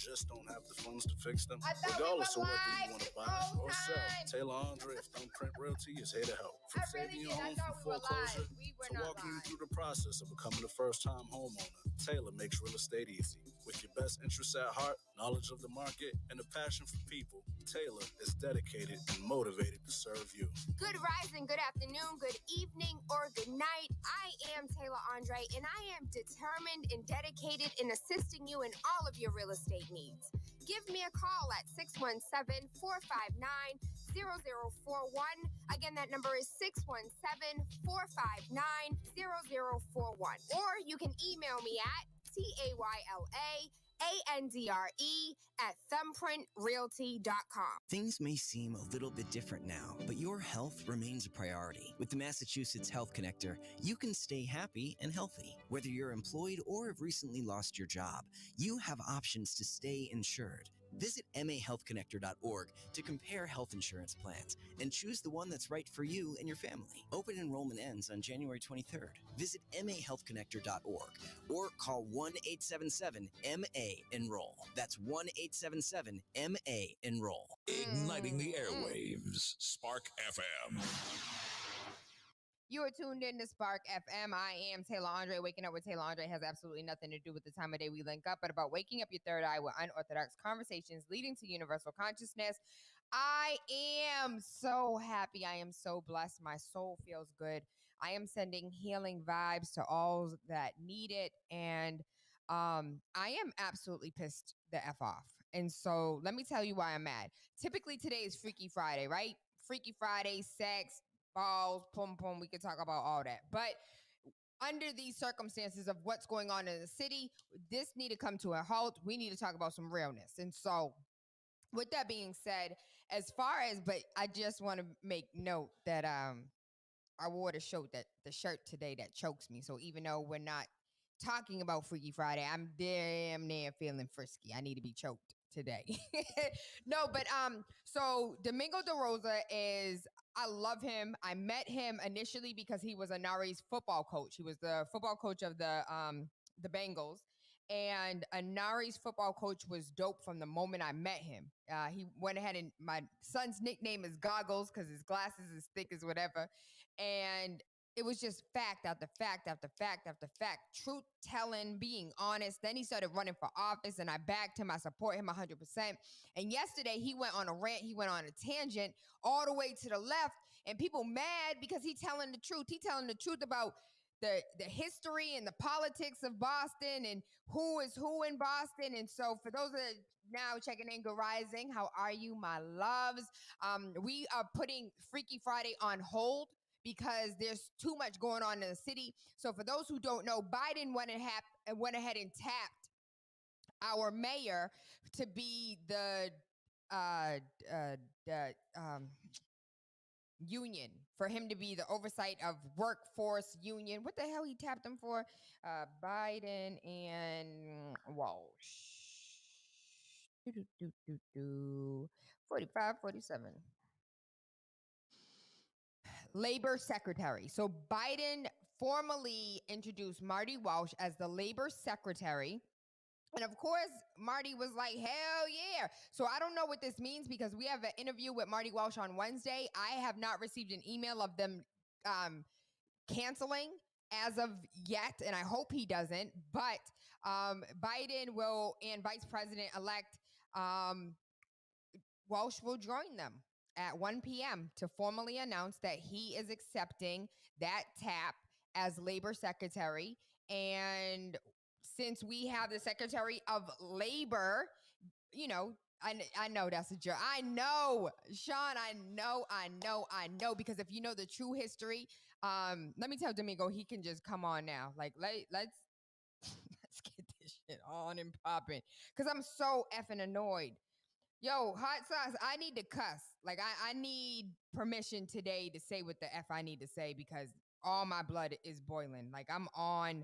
just don't have the funds to fix them? I thought Regardless we of were whether you live want to this buy whole or sell, time. Tayla Andre of Thumbprint Realty is here to help. From I really saving your did. I home thought from we were foreclosure live. We were to not walking you live. through the process of becoming a first-time homeowner, Tayla makes real estate easy. With your best interests at heart, knowledge of the market, and a passion for people, Tayla is dedicated and motivated to serve you. Good rising, good afternoon, good evening, or good night. I am Tayla Andre, and I am determined and dedicated in assisting you in all of your real estate needs. Give me a call at 617-459-0041. Again, that number is 617-459-0041. Or you can email me at TAYLAANDRE@thumbprintrealty.com. Things may seem a little bit different now, but your health remains a priority. With the Massachusetts Health Connector, you can stay happy and healthy. Whether you're employed or have recently lost your job, you have options to stay insured. Visit mahealthconnector.org to compare health insurance plans and choose the one that's right for you and your family. Open enrollment ends on January 23rd. Visit mahealthconnector.org or call 1-877-MA-ENROLL. That's 1-877-MA-ENROLL. Igniting the airwaves, Spark FM. You are tuned in to Spark FM. I am Tayla Andre. Waking up with Tayla Andre has absolutely nothing to do with the time of day we link up, but about waking up your third eye with unorthodox conversations leading to universal consciousness. I am so happy. I am so blessed. My soul feels good. I am sending healing vibes to all that need it. And I am absolutely pissed the F off. And so let me tell you why I'm mad. Typically today is Freaky Friday, right? Freaky Friday, sex, balls, pum pum, we could talk about all that. But under these circumstances of what's going on in the city, this need to come to a halt. We need to talk about some realness. And so with that being said, but I just want to make note that I wore the shirt today that chokes me. So even though we're not talking about Freaky Friday, I'm damn near feeling frisky. I need to be choked today. No, but so Domingos DaRosa I love him. I met him initially because he was Anari's football coach. He was the football coach of the Bengals. And Anari's football coach was dope from the moment I met him. He went ahead and my son's nickname is Goggles because his glasses is thick as whatever. And it was just fact after fact after fact after fact, truth telling, being honest. Then he started running for office and I backed him. I support him 100%. And yesterday he went on a rant. He went on a tangent all the way to the left and people mad because he telling the truth. He telling the truth about the history and the politics of Boston and who is who in Boston. And so for those that now checking in, good rising, how are you, my loves? We are putting Freaky Friday on hold because there's too much going on in the city. So for those who don't know, Biden went ahead and tapped our mayor to be the union, for him to be the oversight of workforce union. What the hell he tapped him for? Biden and Walsh. 45, 47. Labor secretary. So Biden formally introduced Marty Walsh as the labor secretary. And of course, Marty was like, hell yeah. So I don't know what this means because we have an interview with Marty Walsh on Wednesday. I have not received an email of them canceling as of yet, and I hope he doesn't. But Biden will, and Vice President-elect Walsh will join them at 1 p.m. to formally announce that he is accepting that tap as labor secretary. And since we have the Secretary of Labor, you know, I know that's a joke. I know, Sean, I know, because if you know the true history, let me tell Domingo, he can just come on now. Like, let's let's get this shit on and popping, because I'm so effing annoyed. Yo, hot sauce, I need to cuss. Like, I need permission today to say what the F I need to say because all my blood is boiling. Like, I'm on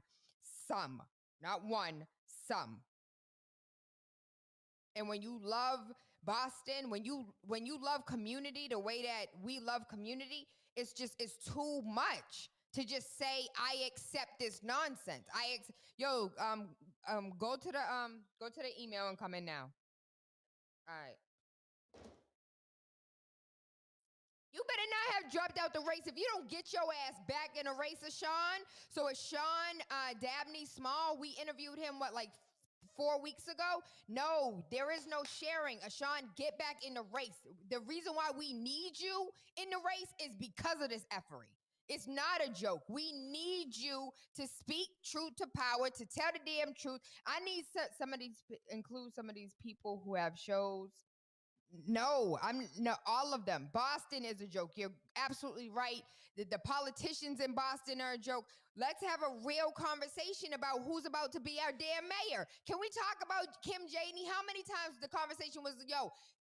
some. Not one, some. And when you love Boston, when you love community the way that we love community, it's too much to just say, I accept this nonsense. Go to the email and come in now. All right. You better not have dropped out the race if you don't get your ass back in a race, Sean. So it's Sean Dabney Small. We interviewed him, like 4 weeks ago? No, there is no sharing. Sean, get back in the race. The reason why we need you in the race is because of this effery. It's not a joke. We need you to speak truth to power, to tell the damn truth. I need include some of these people who have shows. No, all of them. Boston is a joke. You're absolutely right. The politicians in Boston are a joke. Let's have a real conversation about who's about to be our damn mayor. Can we talk about Kim Janey? How many times the conversation was,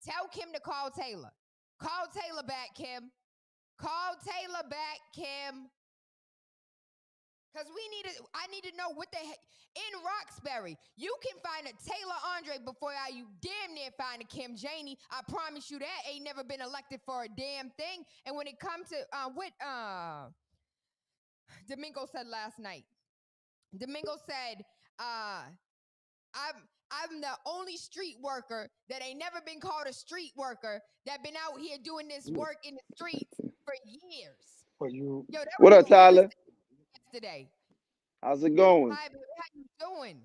tell Kim to call Tayla. Call Tayla back, Kim. Call Tayla back, Kim. Because I need to know what the heck. In Roxbury, you can find a Tayla Andre before you damn near find a Kim Janey. I promise you that. Ain't never been elected for a damn thing. And when it comes to what Domingo said last night. Domingo said, I'm the only street worker that ain't never been called a street worker that been out here doing this work in the streets for years. What up, Tyler? Yesterday. How's it going? Hi, baby. How you doing?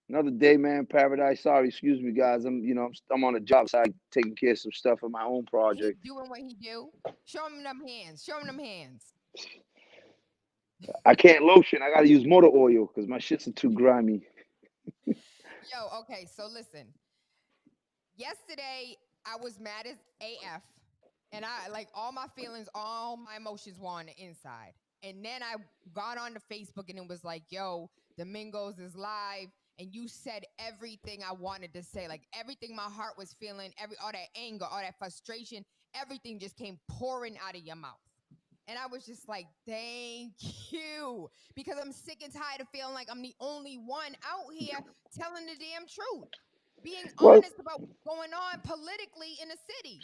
Another day, man. Paradise. Sorry, excuse me, guys. I'm on a job site taking care of some stuff for my own project. He doing what he do. Show him them hands. Show him them hands. I can't lotion. I gotta use motor oil because my shits are too grimy. Okay. So listen. Yesterday I was mad as AF, and I all my feelings, all my emotions were on the inside. And then I got on to Facebook and it was like, Domingos is live. And you said everything I wanted to say, like everything my heart was feeling, all that anger, all that frustration, everything just came pouring out of your mouth. And I was just like, thank you. Because I'm sick and tired of feeling like I'm the only one out here telling the damn truth. Being honest about what's going on politically in the city.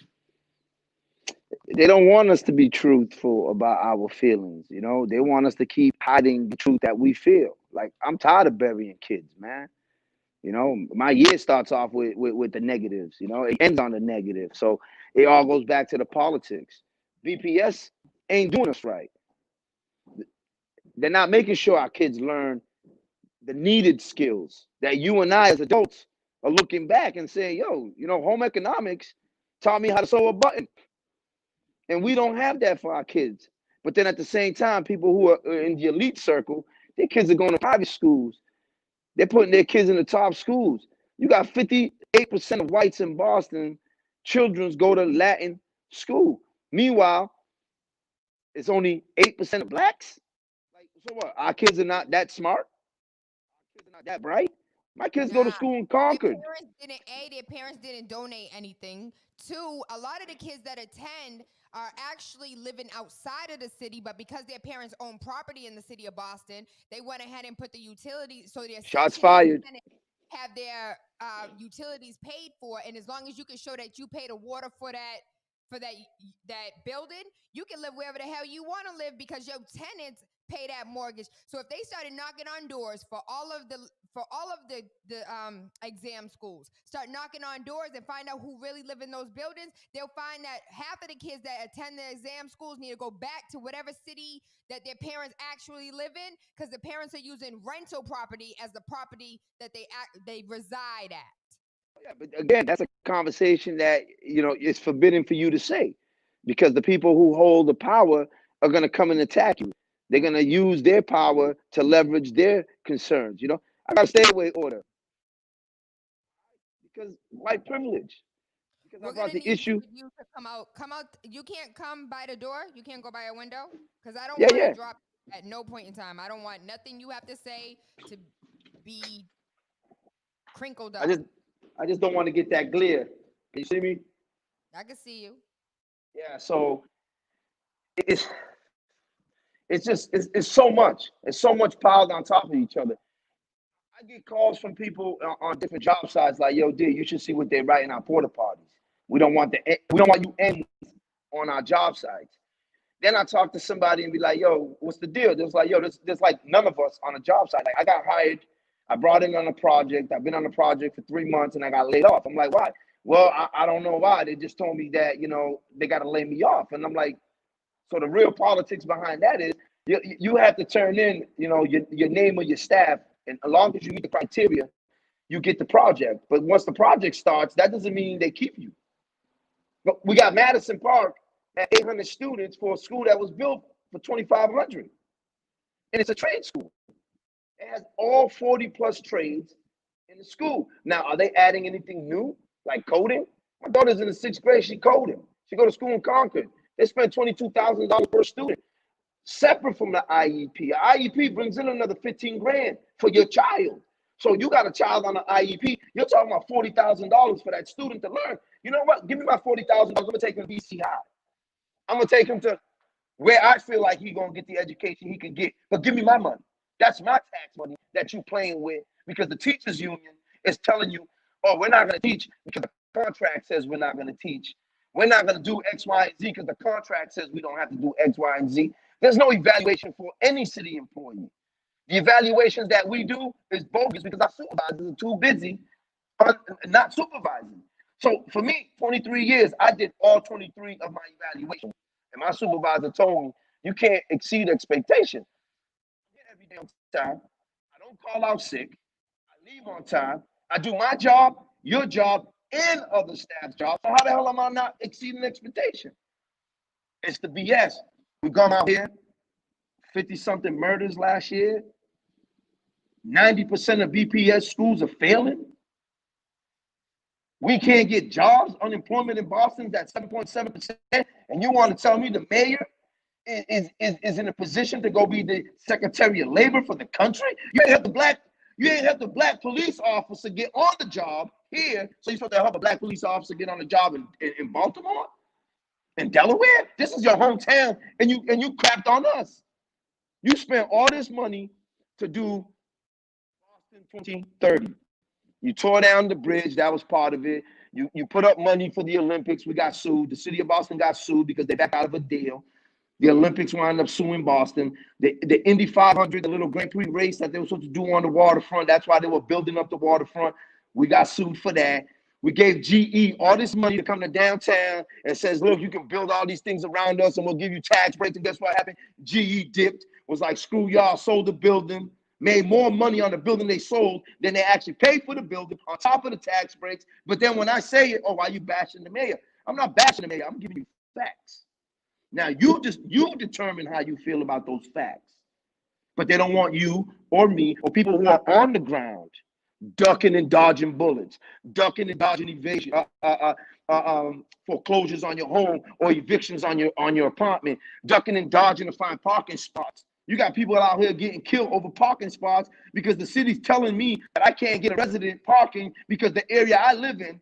They don't want us to be truthful about our feelings, They want us to keep hiding the truth that we feel. Like, I'm tired of burying kids, man. My year starts off with the negatives, It ends on the negative. So it all goes back to the politics. BPS ain't doing us right. They're not making sure our kids learn the needed skills that you and I as adults are looking back and saying, home economics taught me how to sew a button. And we don't have that for our kids. But then at the same time, people who are in the elite circle, their kids are going to private schools. They're putting their kids in the top schools. You got 58% of whites in Boston, children go to Latin school. Meanwhile, it's only 8% of blacks. So what? Our kids are not that smart? Our kids are not that bright? My kids go to school in Concord. Their parents didn't donate anything. 2, a lot of the kids that attend are actually living outside of the city, but because their parents own property in the city of Boston, they went ahead and put the utilities. So their shots fired. Have their utilities paid for, and as long as you can show that you paid the water for that building, you can live wherever the hell you want to live because your tenants pay that mortgage. So if they started knocking on doors for all of the exam schools, start knocking on doors and find out who really live in those buildings, they'll find that half of the kids that attend the exam schools need to go back to whatever city that their parents actually live in, because the parents are using rental property as the property that they reside at. Yeah, but again, that's a conversation that, is forbidden for you to say, because the people who hold the power are going to come and attack you. They're going to use their power to leverage their concerns. I got a stay away order because white privilege. Because we're about the issue. You to come out. You can't come by the door. You can't go by a window, because I don't want to drop at no point in time. I don't want nothing you have to say to be crinkled up. I just don't want to get that glare. Can you see me? I can see you. Yeah. So it's so much. It's so much piled on top of each other. I get calls from people on different job sites like, "Yo, D, you should see what they're writing on porta potties. We don't want you ends on our job sites." Then I talk to somebody and be like, "Yo, what's the deal?" There's like, "Yo, there's like none of us on a job site. Like, I got hired I brought in on a project. I've been on the project for 3 months and I got laid off. I'm like, why? Well, I don't know why. They just told me that, they got to lay me off. And I'm like, so the real politics behind that is you have to turn in, your name of your staff. And as long as you meet the criteria, you get the project. But once the project starts, that doesn't mean they keep you. But we got Madison Park at 800 students for a school that was built for 2,500. And it's a trade school. It has all 40 plus trades in the school. Now, are they adding anything new, like coding? My daughter's in the 6th grade. She coding. She go to school in Concord. They spend $22,000 per student, separate from the IEP. IEP brings in another 15 grand for your child. So you got a child on the IEP. You're talking about $40,000 for that student to learn. You know what? Give me my $40,000. I'm gonna take him to BC High. I'm gonna take him to where I feel like he's gonna get the education he can get. But give me my money. That's my tax money that you playing with, because the teachers union is telling you, oh, we're not gonna teach because the contract says we're not gonna teach. We're not gonna do X, Y, and Z because the contract says we don't have to do X, Y, and Z. There's no evaluation for any city employee. The evaluations that we do is bogus because our supervisors are too busy not supervising. So for me, 23 years, I did all 23 of my evaluations. And my supervisor told me, you can't exceed expectation. I get every day on time. I don't call out sick. I leave on time. I do my job, your job, and other staff's job. So how the hell am I not exceeding expectation? It's the BS. We've gone out here, 50-something murders last year. 90% of BPS schools are failing. We can't get jobs. Unemployment in Boston is at 7.7%. And you want to tell me the mayor is in a position to go be the Secretary of Labor for the country? You ain't have the black police officer get on the job here. So you're supposed to help a black police officer get on the job in Baltimore? In Delaware? This is your hometown, and you crapped on us. You spent all this money to do Boston 2030. You tore down the bridge. That was part of it. You put up money for the Olympics. We got sued. The city of Boston got sued because they backed out of a deal. The Olympics wound up suing Boston. The Indy 500, the little Grand Prix race that they were supposed to do on the waterfront, that's why they were building up the waterfront. We got sued for that. We gave GE all this money to come to downtown and says, look, you can build all these things around us and we'll give you tax breaks. And guess what happened? GE dipped, was like, screw y'all, sold the building, made more money on the building they sold than they actually paid for the building on top of the tax breaks. But then when I say it, oh, why are you bashing the mayor? I'm not bashing the mayor. I'm giving you facts. Now, you determine how you feel about those facts. But they don't want you or me or people who are on the ground ducking and dodging bullets, ducking and dodging evasion, foreclosures on your home or evictions on your apartment, ducking and dodging to find parking spots. You got people out here getting killed over parking spots because the city's telling me that I can't get a resident parking because the area I live in,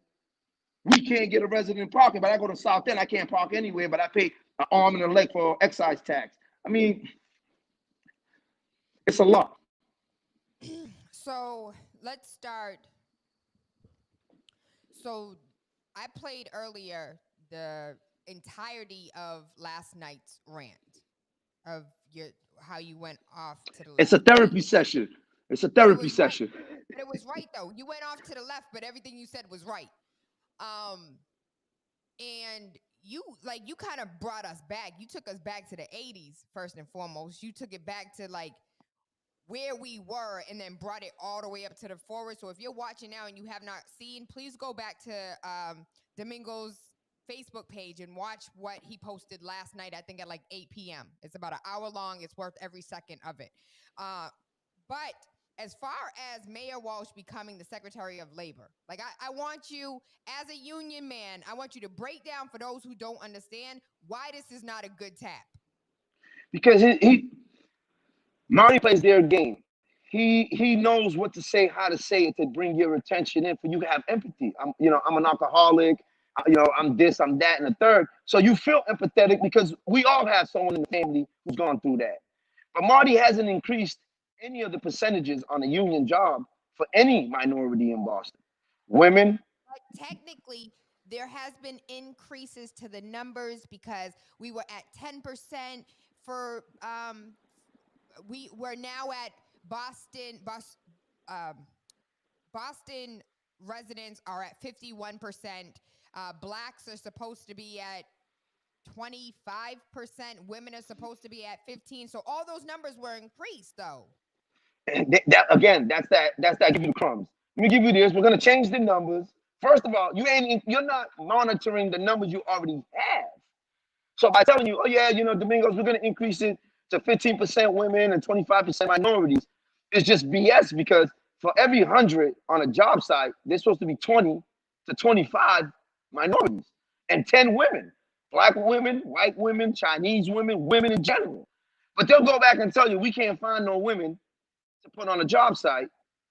we can't get a resident parking. But I go to South End, I can't park anywhere, but I pay an arm and a leg for excise tax. I mean, it's a lot. So let's start. So I played earlier the entirety of last night's rant of how you went off to the left. It's a therapy session. It's a therapy session. Right. But it was right though. You went off to the left, but everything you said was right. And you kind of brought us back. You took us back to the 80s first and foremost. You took it back to like where we were and then brought it all the way up to the forward. So if you're watching now and you have not seen, please go back to Domingos' Facebook page and watch what he posted last night, I think at like 8 p.m. It's about an hour long. It's worth every second of it. But as far as Mayor Walsh becoming the Secretary of Labor, like I want you, as a union man, I want you to break down for those who don't understand why this is not a good tap. Because Marty plays their game. He knows what to say, how to say it to bring your attention in, for you to have empathy. I'm an alcoholic. I'm this, I'm that, and the third. So you feel empathetic because we all have someone in the family who's gone through that. But Marty hasn't increased any of the percentages on a union job for any minority in Boston. Women. But technically, there has been increases to the numbers because we were at 10% for we're now at Boston Boston residents are at 51%. Blacks are supposed to be at 25%. Women are supposed to be at 15%. So all those numbers were increased, though. That's that give you the crumbs. Let me give you this. We're gonna change the numbers. First of all, you're not monitoring the numbers you already have. So by telling you, oh yeah, Domingos, we're gonna increase it to 15% women and 25% minorities, it's just BS because for every 100 on a job site, there's supposed to be 20 to 25 minorities and 10 women, black women, white women, Chinese women, women in general. But they'll go back and tell you we can't find no women to put on a job site.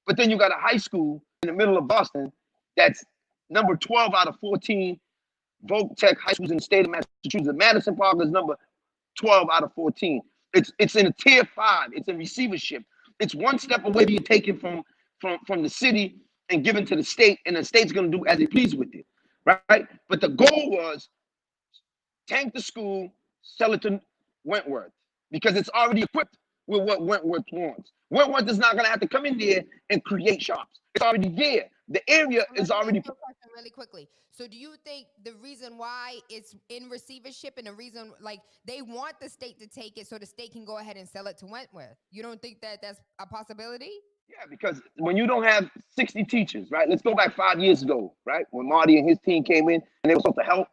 But then you got a high school in the middle of Boston that's number 12 out of 14 Voc Tech high schools in the state of Massachusetts. Madison Park is number 12 out of 14. It's in a tier 5. It's in receivership. It's one step away being taken from the city and given to the state, and the state's going to do as they please with it, right? But the goal was tank the school, sell it to Wentworth because it's already equipped with what Wentworth wants. Wentworth is not going to have to come in there and create shops. It's already there. The area is already. Really quickly. So do you think the reason why it's in receivership and the reason like they want the state to take it so the state can go ahead and sell it to Wentworth? You don't think that that's a possibility? Yeah, because when you don't have 60 teachers, right? Let's go back 5 years ago, right? When Marty and his team came in and they were supposed to help.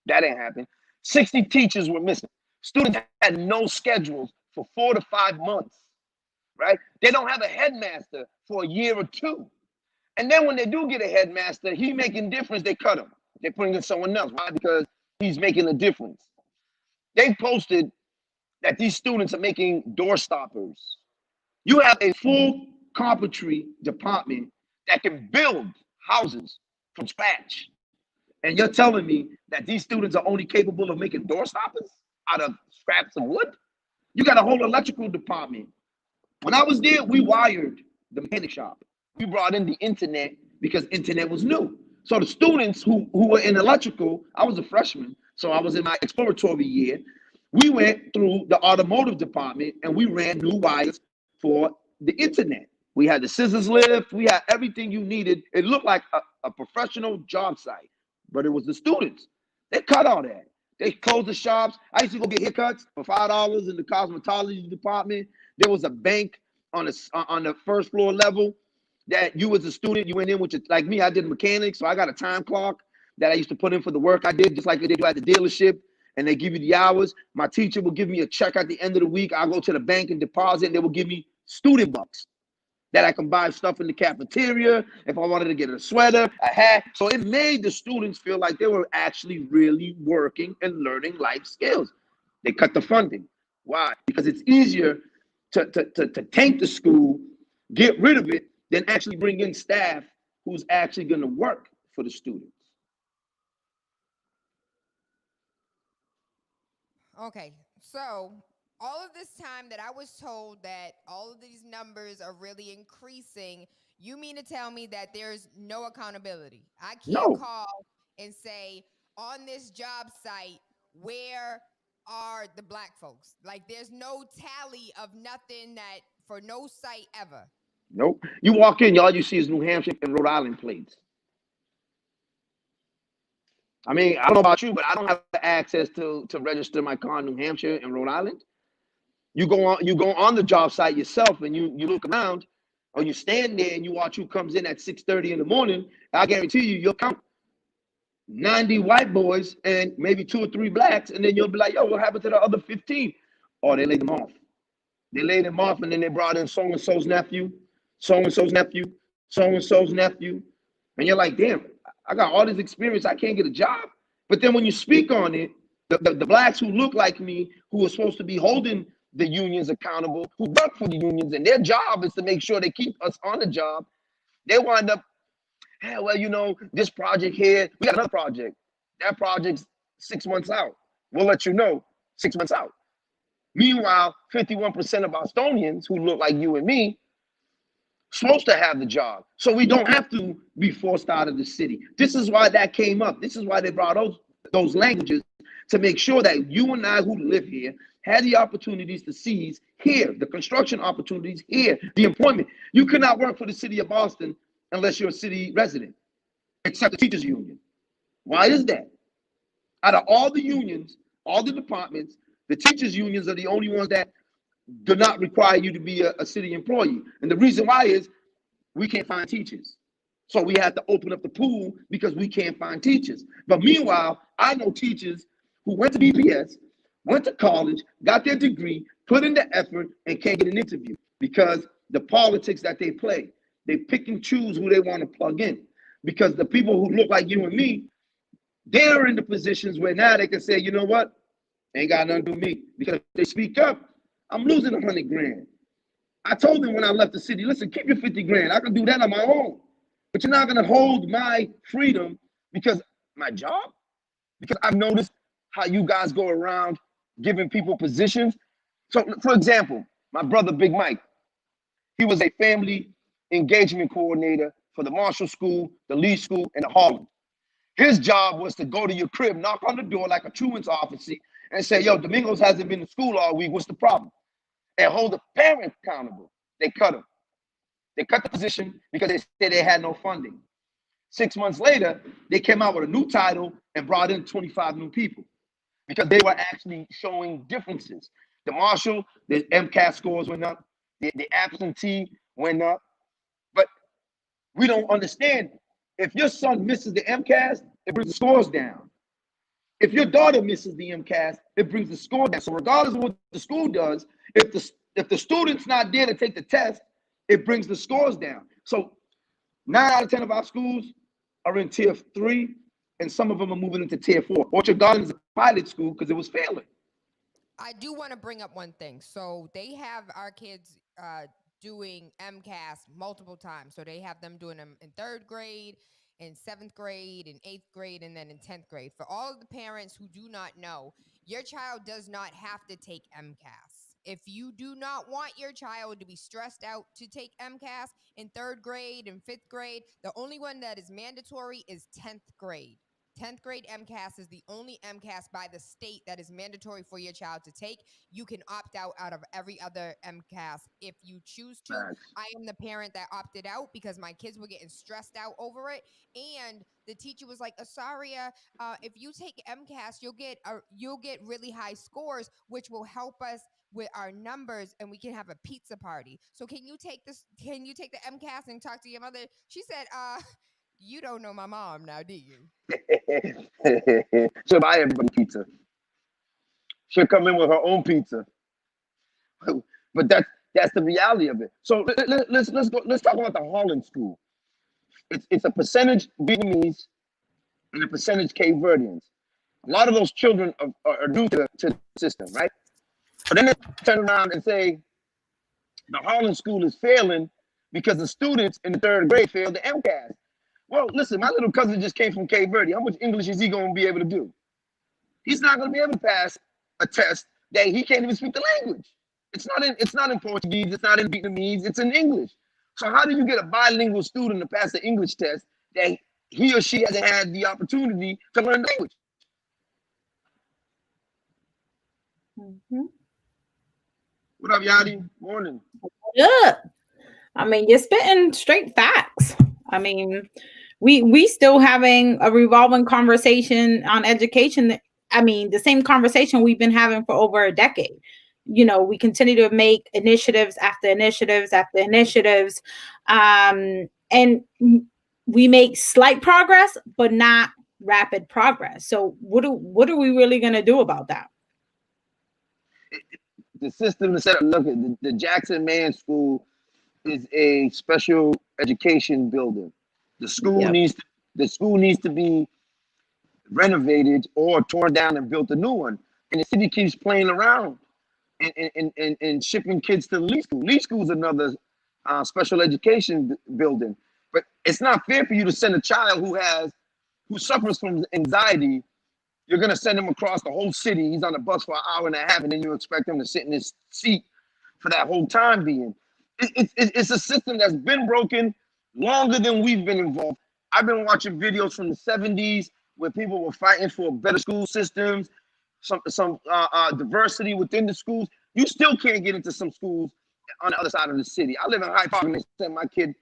That didn't happen. 60 teachers were missing. Students had no schedules for 4 to 5 months, right? They don't have a headmaster for a year or two. And then when they do get a headmaster, he's making difference, they cut him. They're putting in someone else. Why? Because he's making a difference. They posted that these students are making door stoppers. You have a full carpentry department that can build houses from scratch. And you're telling me that these students are only capable of making door stoppers out of scraps of wood? You got a whole electrical department. When I was there, we wired the mechanic shop. We brought in the internet because internet was new. So the students who were in electrical, I was a freshman, so I was in my exploratory year. We went through the automotive department and we ran new wires for the internet. We had the scissors lift, we had everything you needed. It looked like a professional job site, but it was the students. They cut all that. They closed the shops. I used to go get haircuts for $5 in the cosmetology department. There was a bank on the first floor level that you as a student, you went in with your, like me, I did mechanics, so I got a time clock that I used to put in for the work I did, just like they do at the dealership, and they give you the hours. My teacher will give me a check at the end of the week. I'll go to the bank and deposit, and they will give me student bucks that I can buy stuff in the cafeteria, if I wanted to get a sweater, a hat. So it made the students feel like they were actually really working and learning life skills. They cut the funding. Why? Because it's easier to tank the school, get rid of it, than actually bring in staff who's actually going to work for the students. Okay, so all of this time that I was told that all of these numbers are really increasing, you mean to tell me that there's no accountability? I can't call and say, on this job site, where are the black folks? Like, there's no tally of nothing that for no site ever. Nope. You walk in, all you see is New Hampshire and Rhode Island plates. I mean, I don't know about you, but I don't have access to register my car in New Hampshire and Rhode Island. You go on the job site yourself and you look around, or you stand there and you watch who comes in at 6:30 in the morning. I guarantee you'll count 90 white boys and maybe 2 or 3 blacks, and then you'll be like, yo, what happened to the other 15? Or they laid them off. They laid them off, and then they brought in so-and-so's nephew, so-and-so's nephew, so-and-so's nephew. And you're like, damn, I got all this experience, I can't get a job. But then when you speak on it, the blacks who look like me, who are supposed to be holding the unions accountable, who work for the unions, and their job is to make sure they keep us on the job, they wind up, hey, well, this project here, we got another project. That project's 6 months out. We'll let you know 6 months out. Meanwhile, 51% of Bostonians who look like you and me supposed to have the job. So we don't have to be forced out of the city. This is why that came up. This is why they brought those languages, to make sure that you and I who live here had the opportunities to seize here, the construction opportunities here, the employment. You cannot work for the city of Boston unless you're a city resident, except the teachers union. Why is that? Out of all the unions, all the departments, the teachers unions are the only ones that do not require you to be a city employee. And the reason why is we can't find teachers. So we have to open up the pool because we can't find teachers. But meanwhile, I know teachers who went to BPS, went to college, got their degree, put in the effort, and can't get an interview because the politics that they play. They pick and choose who they want to plug in. Because the people who look like you and me, they're in the positions where now they can say, you know what? Ain't got nothing to do with me. Because if they speak up, I'm losing 100 grand. I told them when I left the city, listen, keep your 50 grand. I can do that on my own. But you're not going to hold my freedom because my job? Because I've noticed how you guys go around giving people positions. So, for example, my brother, Big Mike, he was a family engagement coordinator for the Marshall School, the Lee School, and the Harlem. His job was to go to your crib, knock on the door like a truant's office, and say, yo, Domingos hasn't been to school all week. What's the problem? And hold the parent accountable. They cut him. They cut the position because they said they had no funding. 6 months later, they came out with a new title and brought in 25 new people because they were actually showing differences. The Marshall, the MCAS scores went up. The absentee went up. But we don't understand. If your son misses the MCAS, it brings the scores down. If your daughter misses the MCAS, it brings the score down. So regardless of what the school does, if the student's not there to take the test, it brings the scores down. So 9 out of 10 of our schools are in tier 3, and some of them are moving into tier 4. Orchard Gardens is a pilot school because it was failing. I do want to bring up one thing. So they have our kids doing MCAS multiple times. So they have them doing them in 3rd grade, in 7th grade, in 8th grade, and then in 10th grade. For all of the parents who do not know, your child does not have to take MCAS. If you do not want your child to be stressed out to take MCAS in 3rd grade and 5th grade, the only one that is mandatory is 10th grade. 10th grade MCAS is the only MCAS by the state that is mandatory for your child to take. You can opt out of every other MCAS if you choose to. Nice. I am the parent that opted out because my kids were getting stressed out over it. And the teacher was like, Asaria, if you take MCAS, you'll get really high scores, which will help us with our numbers and we can have a pizza party. So can you take the MCAS and talk to your mother? She said, you don't know my mom now, do you? She'll buy everybody pizza. She'll come in with her own pizza. But that's the reality of it. So let's talk about the Harlan School. It's a percentage Vietnamese and a percentage Cape Verdeans. A lot of those children are new to the system, right? But then they turn around and say the Harlan School is failing because the students in the 3rd grade failed the MCAS. Well, listen, my little cousin just came from Cape Verde. How much English is he going to be able to do? He's not going to be able to pass a test that he can't even speak the language. It's not in Portuguese. It's not in Vietnamese. It's in English. So how do you get a bilingual student to pass the English test that he or she hasn't had the opportunity to learn the language? Mm-hmm. What up, Yadi? Morning. Good. I mean, you're spitting straight facts. I mean, we still having a revolving conversation on education. I mean, the same conversation we've been having for over a decade. You know, we continue to make initiatives after initiatives after initiatives, and we make slight progress, but not rapid progress. So what are we really going to do about that? The system is set up. Look at the Jackson Man School is a special education building. The school needs to be renovated or torn down and built a new one. And the city keeps playing around and shipping kids to Lee School. Lee School is another special education building. But it's not fair for you to send a child who suffers from anxiety. You're gonna send him across the whole city. He's on the bus for an hour and a half, and then you expect him to sit in his seat for that whole time being. It's a system that's been broken longer than we've been involved. I've been watching videos from the 70s where people were fighting for better school systems, diversity within the schools. You still can't get into some schools on the other side of the city. I live in Hyde Park, and they sent my kid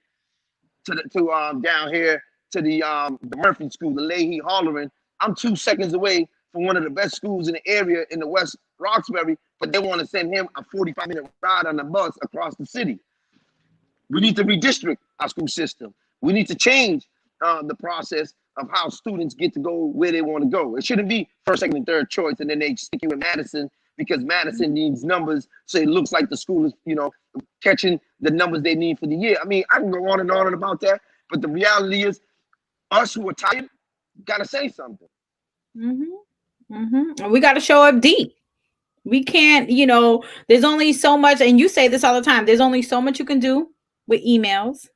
to down here to the Murphy School, the Leahy Hollering. I'm 2 seconds away from one of the best schools in the area in the West Roxbury, but they want to send him a 45-minute ride on the bus across the city. We need to redistrict our school system. We need to change the process of how students get to go where they want to go. It shouldn't be first, second, and third choice, and then they stick you in Madison because Madison needs numbers, so it looks like the school is, catching the numbers they need for the year. I mean, I can go on and on about that, but the reality is, us who are tired got to say something. We got to show up deep. We can't, there's only so much, and you say this all the time, there's only so much you can do with emails,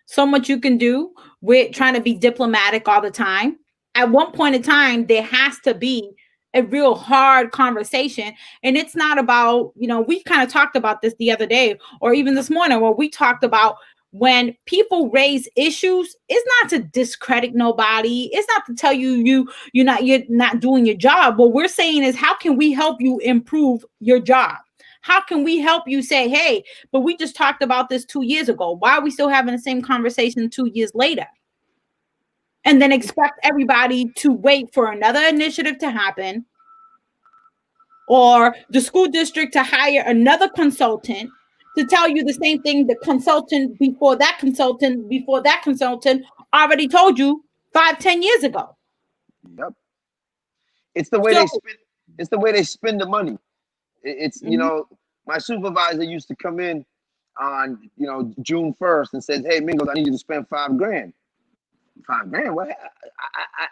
so much you can do with trying to be diplomatic all the time. At one point in time, there has to be a real hard conversation. And it's not about, we kind of talked about this the other day, or even this morning, where we talked about when people raise issues, it's not to discredit nobody. It's not to tell you're not doing your job. What we're saying is, how can we help you improve your job? How can we help you say, hey, but we just talked about this 2 years ago. Why are we still having the same conversation 2 years later? And then expect everybody to wait for another initiative to happen, or the school district to hire another consultant to tell you the same thing the consultant before that consultant already told you 5-10 years ago. Yep. It's the way they spend the money. It's my supervisor used to come in on June 1st and says, hey, Mingos, I need you to spend $5,000. $5,000? What?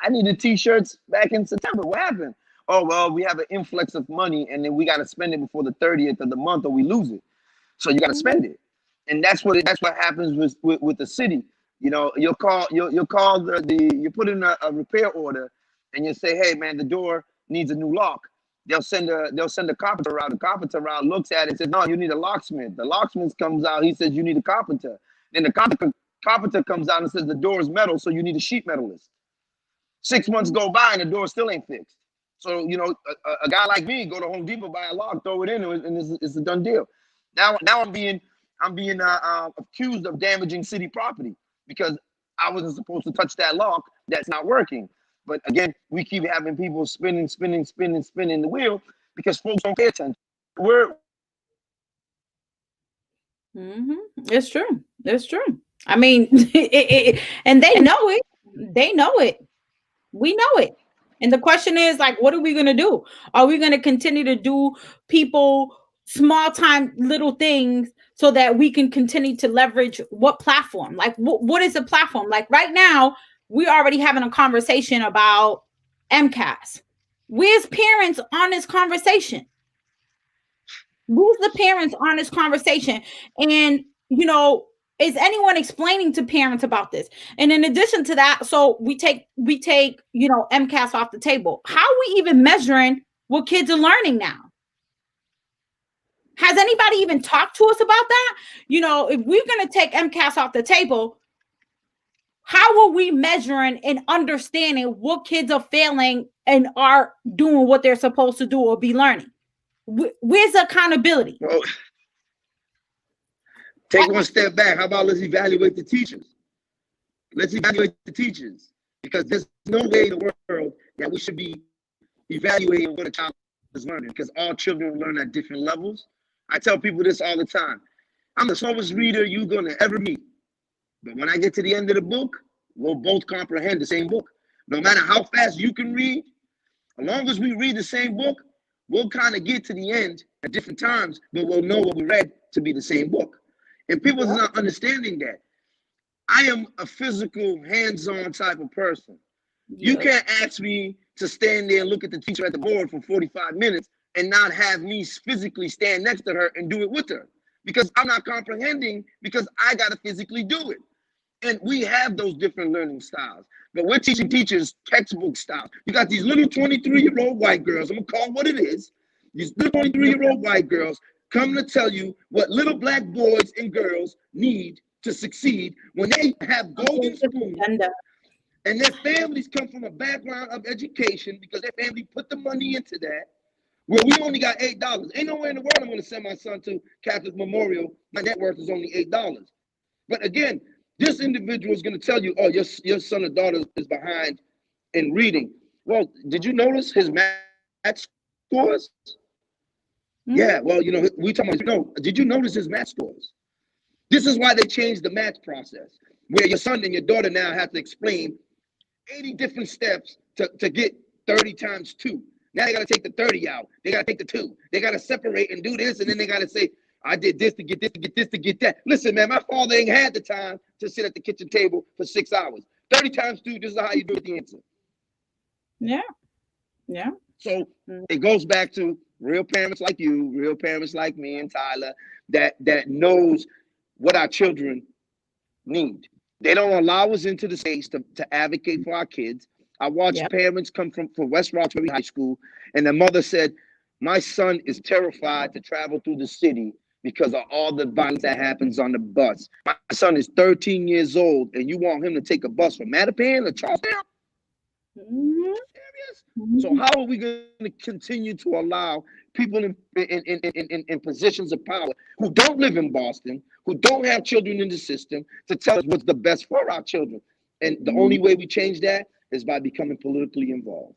I needed t-shirts back in September. What happened? Oh, well, we have an influx of money, and then we got to spend it before the 30th of the month, or we lose it. So you got to spend it, and that's what happens with the city. You'll put in a repair order, and you say, hey man, the door needs a new lock. They'll send a carpenter out. The carpenter out looks at it and says, no, you need a locksmith. The locksmith comes out. He says, you need a carpenter. Then the carpenter comes out and says, the door is metal, so you need a sheet metalist. 6 months go by and the door still ain't fixed. So a guy like me go to Home Depot, buy a lock, throw it in, and it's a done deal. Now I'm being accused of damaging city property because I wasn't supposed to touch that lock. That's not working. But again, we keep having people spinning the wheel because folks don't pay attention. It's true. It's true. I mean, and they know it. They know it. We know it. And the question is, like, what are we going to do? Are we going to continue to do people small time little things so that we can continue to leverage what platform? Like, what is the platform? Like right now, we're already having a conversation about MCAS. Where's parents on this conversation? Who's the parents on this conversation? And, is anyone explaining to parents about this? And in addition to that, so we take, MCAS off the table. How are we even measuring what kids are learning now? Has anybody even talked to us about that? If we're going to take MCAS off the table, how are we measuring and understanding what kids are failing and are doing what they're supposed to do or be learning? Where's the accountability? Well, take one step back. How about let's evaluate the teachers? Let's evaluate the teachers, because there's no way in the world that we should be evaluating what a child is learning, because all children learn at different levels. I tell people this all the time. I'm the slowest reader you're going to ever meet. But when I get to the end of the book, we'll both comprehend the same book. No matter how fast you can read, as long as we read the same book, we'll kind of get to the end at different times, but we'll know what we read to be the same book. And people are not understanding that. I am a physical, hands-on type of person. You can't ask me to stand there and look at the teacher at the board for 45 minutes and not have me physically stand next to her and do it with her, because I'm not comprehending, because I got to physically do it. And we have those different learning styles, but we're teaching teachers textbook styles. You got these little 23-year-old white girls, I'm going to call it what it is, these little 23-year-old white girls come to tell you what little black boys and girls need to succeed when they have golden spoons And their families come from a background of education because their family put the money into that. Where we only got $8. Ain't nowhere in the world I'm going to send my son to Catholic Memorial. My net worth is only $8. But again, this individual is going to tell you, oh, your son or daughter is behind in reading. Well, did you notice his math scores? Yeah, well, we talking about, no, did you notice his math scores? This is why they changed the math process, where your son and your daughter now have to explain 80 different steps to get 30 times 2. Now they got to take the 30 out. They got to take the 2. They got to separate and do this, and then they got to say, I did this to get this, to get this, to get that. Listen, man, my father ain't had the time to sit at the kitchen table for 6 hours. 30 times 2, this is how you do the answer. Yeah. Yeah. So it goes back to real parents like you, real parents like me and Tyler, that knows what our children need. They don't allow us into the space to advocate for our kids. I watched parents come from West Roxbury High School, and the mother said, my son is terrified to travel through the city because of all the violence that happens on the bus. My son is 13 years old, and you want him to take a bus from Mattapan or Charlestown? So how are we going to continue to allow people in positions of power who don't live in Boston, who don't have children in the system, to tell us what's the best for our children? And the only way we change that is by becoming politically involved.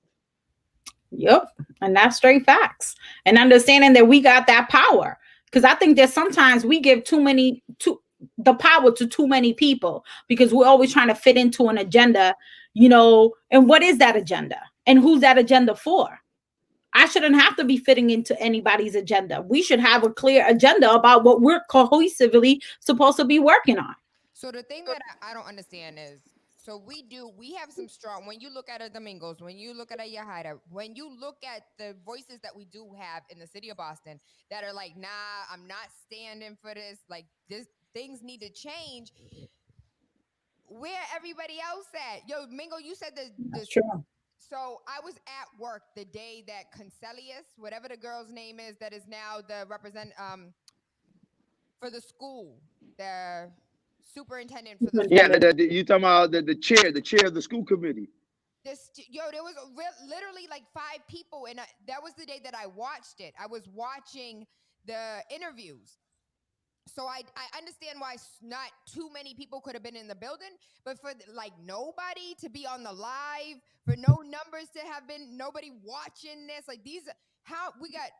Yep. And that's straight facts. And understanding that we got that power. Because I think that sometimes we give the power to too many people because we're always trying to fit into an agenda, and what is that agenda? And who's that agenda for? I shouldn't have to be fitting into anybody's agenda. We should have a clear agenda about what we're cohesively supposed to be working on. So the thing that I don't understand is, so we have some strong, when you look at a Domingos, when you look at a Yahida, when you look at the voices that we do have in the city of Boston that are like, nah, I'm not standing for this, like this, things need to change. Where everybody else at? Yo, Mingo, you said That's true. So I was at work the day that Concelius, whatever the girl's name is, that is now the for the school, the superintendent for the school. You talking about the chair of the school committee. There was literally like 5 people, and that was the day that I watched it. I was watching the interviews. So I understand why not too many people could have been in the building, but for like nobody to be on the live, for no numbers to have been, nobody watching this, like how we got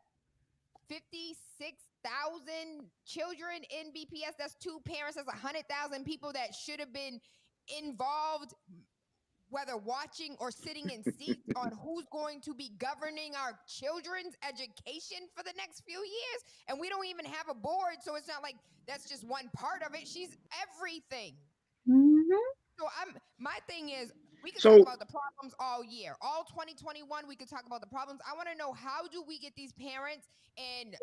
56,000 children in BPS. That's 2 parents. That's 100,000 people that should have been involved, whether watching or sitting in seats on who's going to be governing our children's education for the next few years. And we don't even have a board, so it's not like that's just one part of it. She's everything. So my thing is, we can talk about the problems all year. All 2021, we could talk about the problems. I want to know, how do we get these parents and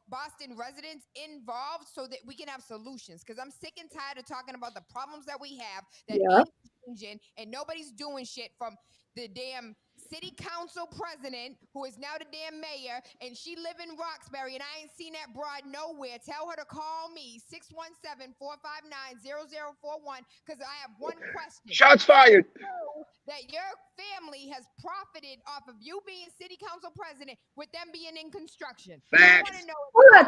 Boston residents involved so that we can have solutions? Because I'm sick and tired of talking about the problems that we have that ain't changing, and nobody's doing shit, from the damn city council president, who is now the damn mayor, and she live in Roxbury, and I ain't seen that broad nowhere. Tell her to call me, 617-459-0041, because I have one question. Shots fired. That your family has profited off of you being city council president with them being in construction. Facts.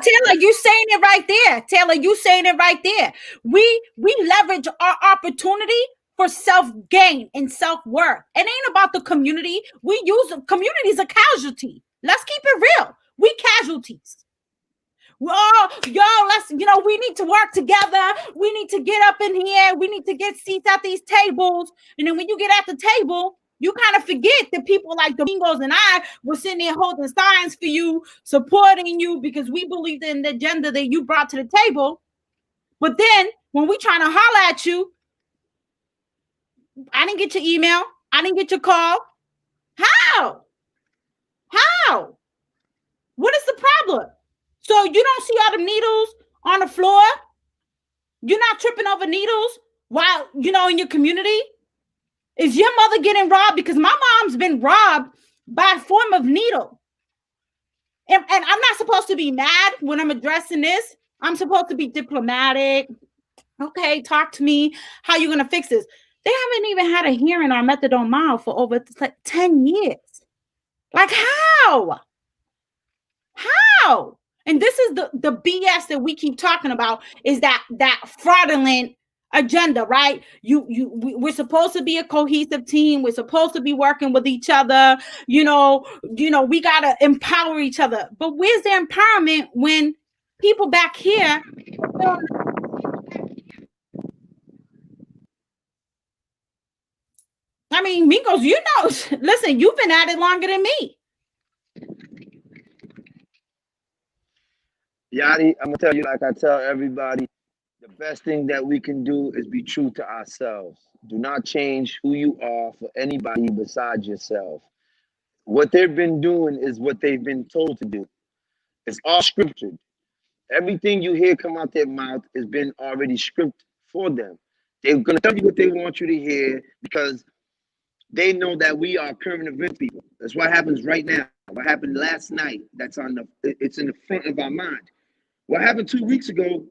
Taylor, you saying it right there. Taylor, you saying it right there. We leverage our opportunity for self-gain and self-worth. It ain't about the community. We use the community as a casualty. Let's keep it real. We casualties. Let's, we need to work together. We need to get up in here. We need to get seats at these tables. And then when you get at the table, you kind of forget that people like Domingos and I were sitting there holding signs for you, supporting you, because we believed in the agenda that you brought to the table. But then when we trying to holler at you, I didn't get your email. I didn't get your call. How? What is the problem? So you don't see all the needles on the floor? You're not tripping over needles while, in your community? Is your mother getting robbed? Because my mom's been robbed by a form of needle. And I'm not supposed to be mad when I'm addressing this. I'm supposed to be diplomatic. Okay, talk to me. How you going to fix this? They haven't even had a hearing on methadone mile for over 10 years. Like how? How? And this is the BS that we keep talking about, is that fraudulent agenda, right? We're supposed to be a cohesive team. We're supposed to be working with each other. We gotta empower each other. But where's the empowerment when people back here? I mean, Mingos, listen, you've been at it longer than me. Yanni, I'm gonna tell you, like I tell everybody, the best thing that we can do is be true to ourselves. Do not change who you are for anybody besides yourself. What they've been doing is what they've been told to do. It's all scripted. Everything you hear come out their mouth has been already scripted for them. They're gonna tell you what they want you to hear because they know that we are current event people. That's what happens right now. What happened last night? It's in the front of our mind. What happened 2 weeks ago?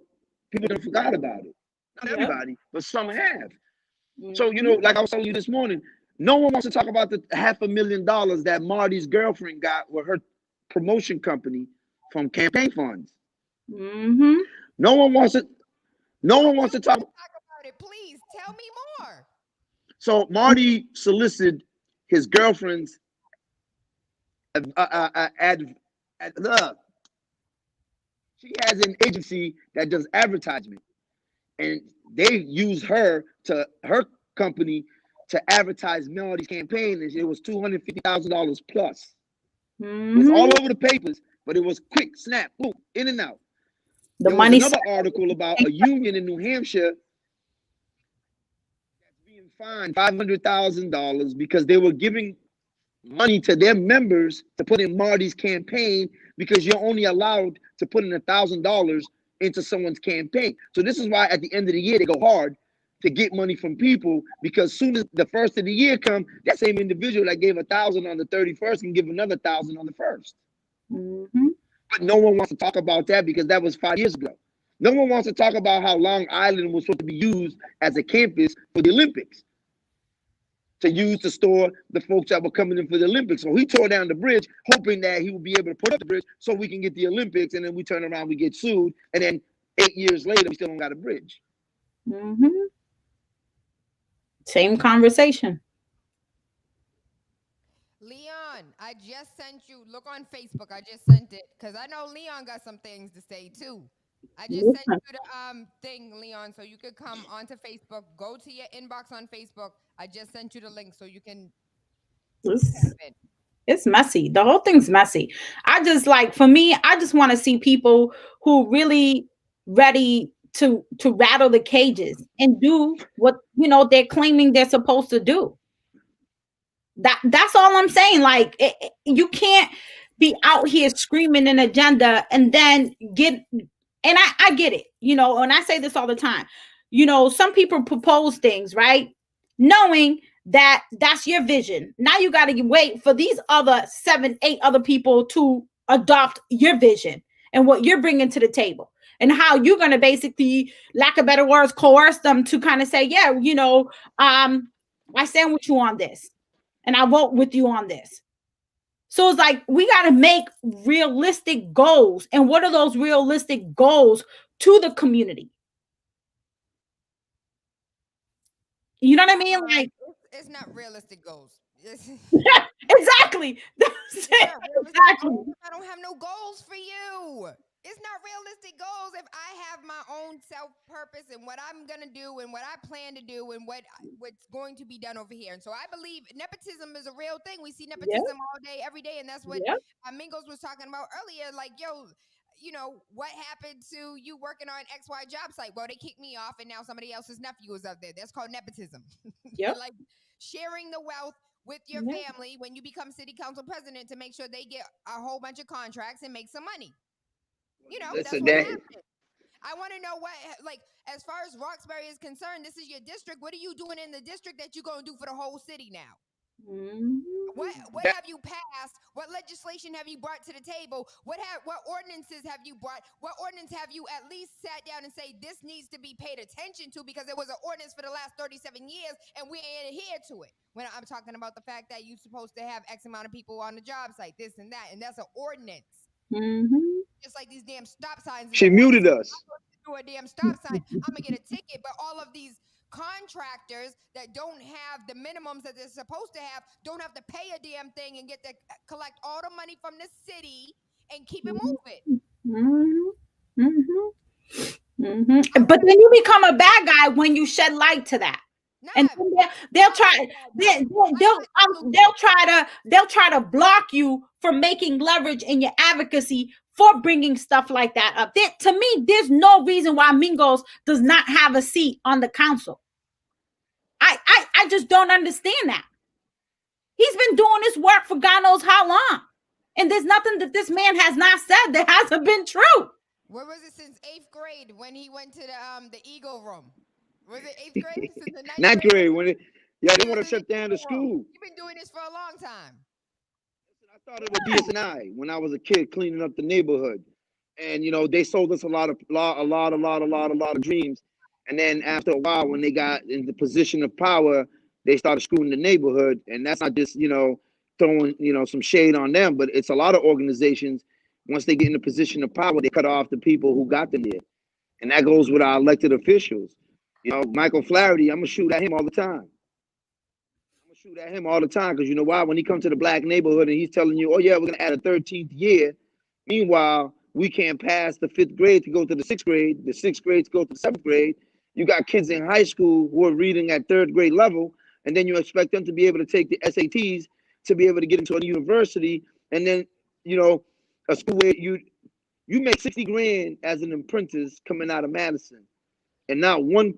People don't forgot about it. Not everybody, but some have. So, like I was telling you this morning, no one wants to talk about the $500,000 that Marty's girlfriend got with her promotion company from campaign funds. Mm-hmm. No one wants to talk about it. Please tell me more. So Marty solicited his girlfriend's she has an agency that does advertisement, and they use her company to advertise Melody's campaign, and it was $250,000 plus. Mm-hmm. It was all over the papers, but it was quick, snap, boom, in and out. There was another article about a union in New Hampshire that's being fined $500,000 because they were giving money to their members to put in Marty's campaign, because you're only allowed to put in $1,000 into someone's campaign. So this is why at the end of the year they go hard to get money from people, because soon as the first of the year come, that same individual that gave $1,000 on the 31st can give another $1,000 on the 1st. Mm-hmm. But no one wants to talk about that because that was 5 years ago. No one wants to talk about how Long Island was supposed to be used as a campus for the Olympics, to use to store the folks that were coming in for the Olympics. So he tore down the bridge, hoping that he would be able to put up the bridge so we can get the Olympics, and then we turn around, we get sued, and then 8 years later, we still don't got a bridge. Mm-hmm. Same conversation. Leon, I just sent you, look on Facebook, I just sent it, because I know Leon got some things to say too. I just sent you the thing, Leon, so you could come onto Facebook. Go to your inbox on Facebook. I just sent you the link so you can. It's messy. The whole thing's messy. For me, I just want to see people who really ready to rattle the cages and do what they're claiming they're supposed to do. That's all I'm saying. Like you can't be out here screaming an agenda and then and I get it, and I say this all the time. Some people propose things, right? Knowing that that's your vision. Now you got to wait for these other 7, 8 other people to adopt your vision and what you're bringing to the table, and how you're going to basically, lack of better words, coerce them to kind of say, yeah, I stand with you on this and I vote with you on this. So it's like we got to make realistic goals. And what are those realistic goals to the community? You know what I mean? Like it's not realistic goals. Exactly. Exactly. I don't have no goals for you. It's not realistic goals if I have my own self-purpose and what I'm going to do and what I plan to do and what's going to be done over here. And so I believe nepotism is a real thing. We see nepotism all day, every day. And that's what Mingos was talking about earlier. Like, yo, what happened to you working on XY job site? Well, they kicked me off and now somebody else's nephew is out there. That's called nepotism. Like sharing the wealth with your family when you become city council president to make sure they get a whole bunch of contracts and make some money. That's what happened. I want to know as far as Roxbury is concerned, this is your district. What are you doing in the district that you're going to do for the whole city now? What That- have you passed? What legislation have you brought to the table? What ordinances have you brought? What ordinance have you at least sat down and say this needs to be paid attention to because it was an ordinance for the last 37 years and we ain't adhered to it? When I'm talking about the fact that you're supposed to have X amount of people on the job site, this and that, and that's an ordinance. Just like these damn stop signs. She muted us. Do a damn stop sign, I'm gonna get a ticket. But all of these contractors that don't have the minimums that they're supposed to have don't have to pay a damn thing and get to collect all the money from the city and keep it moving. But then you become a bad guy when you shed light to that. And they'll try to block you from making leverage in your advocacy for bringing stuff like that up. To me, there's no reason why Mingos does not have a seat on the council. I just don't understand that. He's been doing this work for God knows how long, and there's nothing that this man has not said that hasn't been true. Where was it since 8th grade when he went to the Eagle Room? Was it 8th grade? Since the 9th grade when they want to shut down the school. You've been doing this for a long time. I started with BS&I when I was a kid cleaning up the neighborhood, and they sold us a lot of dreams. And then after a while, when they got in the position of power, they started screwing the neighborhood. And that's not just throwing some shade on them, but it's a lot of organizations. Once they get in the position of power, they cut off the people who got them there, and that goes with our elected officials. Michael Flaherty, I'm gonna shoot at him all the time. Because you know why? When he comes to the black neighborhood and he's telling you, oh yeah, we're gonna add a 13th year. Meanwhile, we can't pass the 5th grade to go to the 6th grade, the 6th grade to go to the 7th grade. You got kids in high school who are reading at 3rd grade level, and then you expect them to be able to take the SATs to be able to get into a university, and then a school where you make 60 grand as an apprentice coming out of Madison, and not one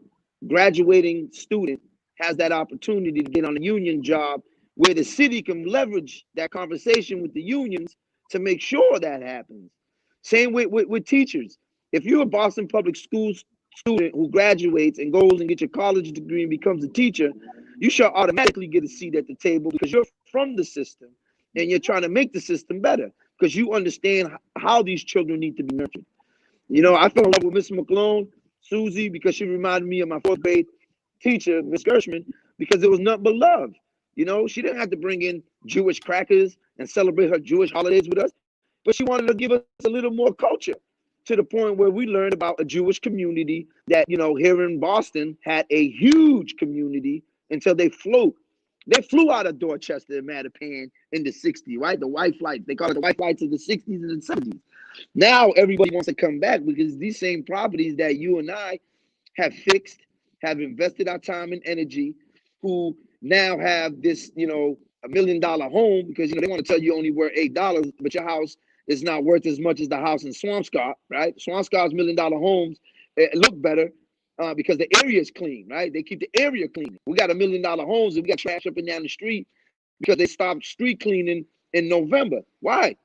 graduating student has that opportunity to get on a union job where the city can leverage that conversation with the unions to make sure that happens. Same with teachers. If you're a Boston Public Schools student who graduates and goes and gets your college degree and becomes a teacher, you should automatically get a seat at the table because you're from the system and you're trying to make the system better because you understand how these children need to be nurtured. I fell in love with Miss McClone, Susie, because she reminded me of my 4th grade teacher, Miss Gershman, because it was nothing but love. She didn't have to bring in Jewish crackers and celebrate her Jewish holidays with us, but she wanted to give us a little more culture, to the point where we learned about a Jewish community that, here in Boston had a huge community until they flew out of Dorchester and Mattapan in the 60s, right? The white flights. They call it the white flights of the 60s and the 70s. Now everybody wants to come back because these same properties that you and I have fixed, have invested our time and energy, who now have this, $1 million home because, they want to tell you only worth $8, but your house is not worth as much as the house in Swampscott, right? Swampscott's $1 million homes look better because the area is clean, right? They keep the area clean. We got $1 million homes and we got trash up and down the street because they stopped street cleaning in November. Why?